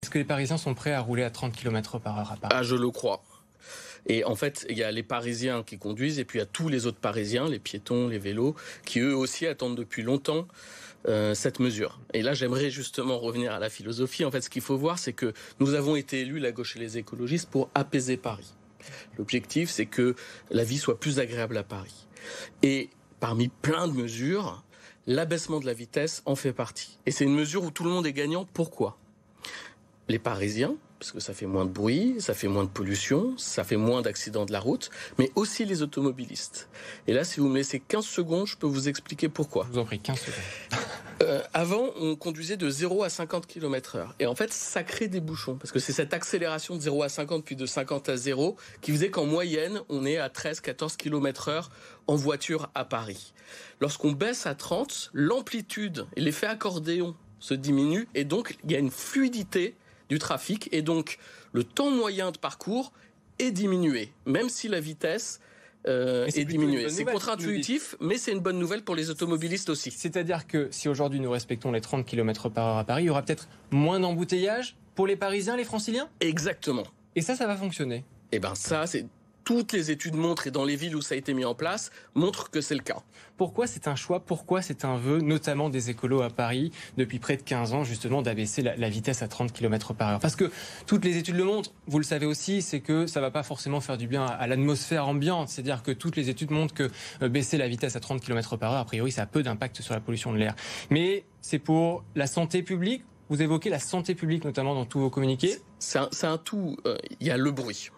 Est-ce que les Parisiens sont prêts à rouler à 30 km/h à Paris? Ah, je le crois. Et en fait, il y a les Parisiens qui conduisent et puis il y a tous les autres Parisiens, les piétons, les vélos, qui eux aussi attendent depuis longtemps cette mesure. Et là, j'aimerais justement revenir à la philosophie. En fait, ce qu'il faut voir, c'est que nous avons été élus, la gauche et les écologistes, pour apaiser Paris. L'objectif, c'est que la vie soit plus agréable à Paris. Et parmi plein de mesures, l'abaissement de la vitesse en fait partie. Et c'est une mesure où tout le monde est gagnant. Pourquoi ? Les Parisiens, parce que ça fait moins de bruit, ça fait moins de pollution, ça fait moins d'accidents de la route, mais aussi les automobilistes. Et là, si vous me laissez 15 secondes, je peux vous expliquer pourquoi. Je vous en prie, 15 secondes. Avant, on conduisait de 0 à 50 km/h. Et en fait, ça crée des bouchons. Parce que c'est cette accélération de 0 à 50, puis de 50 à 0, qui faisait qu'en moyenne, on est à 13-14 km/h en voiture à Paris. Lorsqu'on baisse à 30, l'amplitude et l'effet accordéon se diminuent. Et donc, il y a une fluidité du trafic. Et donc, le temps moyen de parcours est diminué. Même si la vitesse est diminuée. C'est contre-intuitif, mais c'est une bonne nouvelle pour les automobilistes aussi. C'est-à-dire que si aujourd'hui nous respectons les 30 km/h à Paris, il y aura peut-être moins d'embouteillages pour les Parisiens, les Franciliens ? Exactement. Et ça va fonctionner ? Eh bien ça, c'est... Toutes les études montrent, et dans les villes où ça a été mis en place, montrent que c'est le cas. Pourquoi c'est un choix, pourquoi c'est un vœu, notamment des écolos à Paris, depuis près de 15 ans, justement, d'abaisser la vitesse à 30 km/h ? Parce que toutes les études le montrent, vous le savez aussi, c'est que ça ne va pas forcément faire du bien à l'atmosphère ambiante. C'est-à-dire que toutes les études montrent que baisser la vitesse à 30 km/h, a priori, ça a peu d'impact sur la pollution de l'air. Mais c'est pour la santé publique. Vous évoquez la santé publique, notamment dans tous vos communiqués. C'est un tout. Il y a le bruit.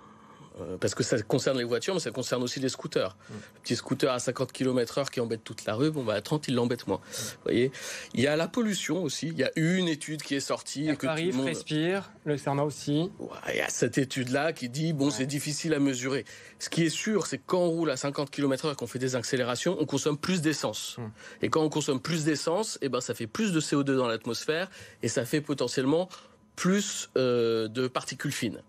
Parce que ça concerne les voitures, mais ça concerne aussi les scooters. Le petit scooter à 50 km/h qui embête toute la rue, à 30, il l'embête moins. Vous voyez, il y a la pollution aussi. Il y a eu une étude qui est sortie. Paris, Respire, le CERMA aussi. Il y a cette étude-là qui dit, c'est difficile à mesurer. Ce qui est sûr, c'est que quand on roule à 50 km/h et qu'on fait des accélérations, on consomme plus d'essence. Et quand on consomme plus d'essence, ça fait plus de CO2 dans l'atmosphère et ça fait potentiellement plus de particules fines.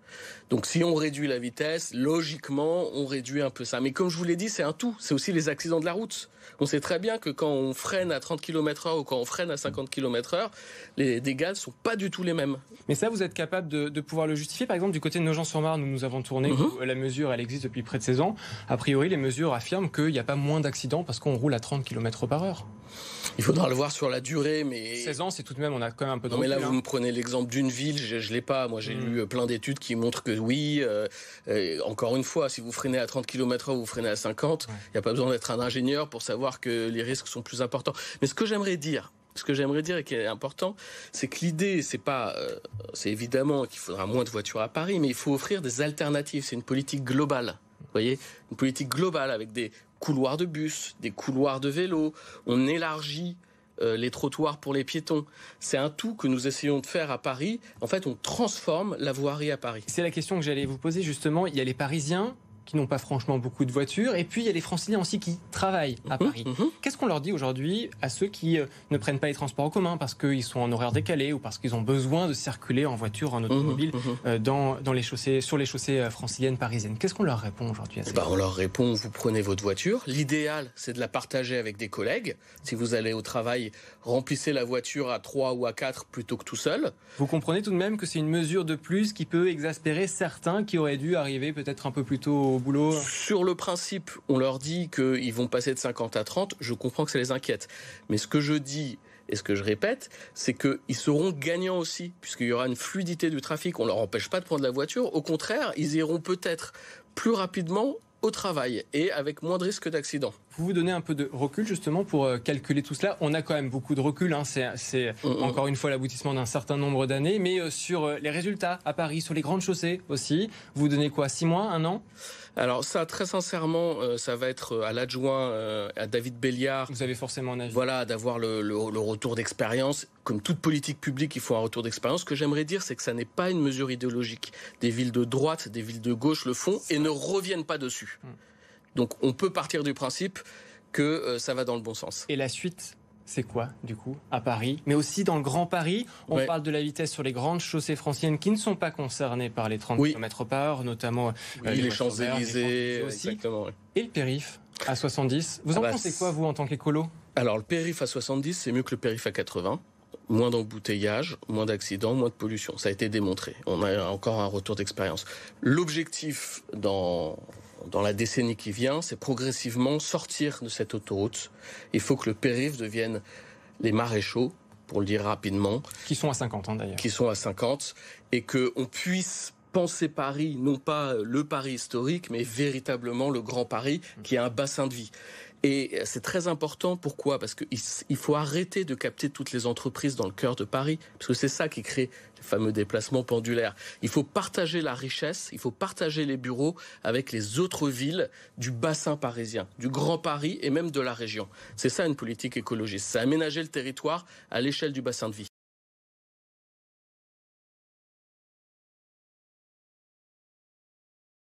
Donc si on réduit la vitesse, logiquement, on réduit un peu ça. Mais comme je vous l'ai dit, c'est un tout. C'est aussi les accidents de la route. On sait très bien que quand on freine à 30 km/h ou quand on freine à 50 km/h, les dégâts ne sont pas du tout les mêmes. Mais ça, vous êtes capable de pouvoir le justifier. Par exemple, du côté de Nogent-sur-Marne, où nous avons tourné, où la mesure, elle existe depuis près de 16 ans. A priori, les mesures affirment qu'il n'y a pas moins d'accidents parce qu'on roule à 30 km/h. Il faudra le voir sur la durée, mais... 16 ans, c'est tout de même, on a quand même un peu de recul. Non, mais là, vous me prenez l'exemple d'une ville, je ne l'ai pas. Moi, j'ai lu plein d'études qui montrent que oui, encore une fois, si vous freinez à 30 km/h ou vous freinez à 50, il n'y a pas besoin d'être un ingénieur pour savoir que les risques sont plus importants. Mais ce que j'aimerais dire et qui est important, c'est que l'idée, c'est évidemment qu'il faudra moins de voitures à Paris, mais il faut offrir des alternatives. C'est une politique globale. Vous voyez, une politique globale avec des couloirs de bus, des couloirs de vélo. On élargit les trottoirs pour les piétons. C'est un tout que nous essayons de faire à Paris. En fait, on transforme la voirie à Paris. C'est la question que j'allais vous poser justement. Il y a les Parisiens qui n'ont pas franchement beaucoup de voitures, et puis il y a les Franciliens aussi qui travaillent à Paris. Qu'est-ce qu'on leur dit aujourd'hui à ceux qui ne prennent pas les transports en commun parce qu'ils sont en horaire décalé ou parce qu'ils ont besoin de circuler en voiture, en automobile, sur les chaussées franciliennes, parisiennes? Qu'est-ce qu'on leur répond aujourd'hui à ça? On leur répond, vous prenez votre voiture. L'idéal, c'est de la partager avec des collègues. Si vous allez au travail, remplissez la voiture à 3 ou à 4 plutôt que tout seul. Vous comprenez tout de même que c'est une mesure de plus qui peut exaspérer certains qui auraient dû arriver peut-être un peu plus tôt au boulot? Sur le principe, on leur dit qu'ils vont passer de 50 à 30. Je comprends que ça les inquiète. Mais ce que je dis et ce que je répète, c'est qu'ils seront gagnants aussi, puisqu'il y aura une fluidité du trafic. On ne leur empêche pas de prendre la voiture. Au contraire, ils iront peut-être plus rapidement au travail et avec moins de risques d'accident. Vous vous donnez un peu de recul justement pour calculer tout cela. On a quand même beaucoup de recul, c'est encore une fois l'aboutissement d'un certain nombre d'années, mais sur les résultats à Paris, sur les grandes chaussées aussi, vous donnez quoi, 6 mois, 1 an? Alors ça, très sincèrement, ça va être à l'adjoint, à David Béliard. Vous avez forcément un avis. Voilà, d'avoir le retour d'expérience. Comme toute politique publique, il faut un retour d'expérience. Ce que j'aimerais dire, c'est que ça n'est pas une mesure idéologique. Des villes de droite, des villes de gauche le font et ne reviennent pas dessus. Donc on peut partir du principe que ça va dans le bon sens. Et la suite, c'est quoi, du coup, à Paris? Mais aussi dans le Grand Paris, on parle de la vitesse sur les grandes chaussées franciliennes qui ne sont pas concernées par les 30 km/h, notamment les Champs-Élysées aussi. Exactement, et le périph' à 70. Vous en pensez quoi, vous, en tant qu'écolo? Alors, le périph' à 70, c'est mieux que le périph' à 80. moins d'embouteillages, moins d'accidents, moins de pollution. Ça a été démontré. On a encore un retour d'expérience. L'objectif dans la décennie qui vient, c'est progressivement sortir de cette autoroute. Il faut que le périph' devienne les maréchaux, pour le dire rapidement. Qui sont à 50 d'ailleurs. Qui sont à 50, et qu'on puisse penser Paris, non pas le Paris historique, mais véritablement le Grand Paris, qui a un bassin de vie. Et c'est très important. Pourquoi ? Parce qu'il faut arrêter de capter toutes les entreprises dans le cœur de Paris, parce que c'est ça qui crée les fameux déplacements pendulaires. Il faut partager la richesse, il faut partager les bureaux avec les autres villes du bassin parisien, du Grand Paris et même de la région. C'est ça une politique écologiste, c'est aménager le territoire à l'échelle du bassin de vie.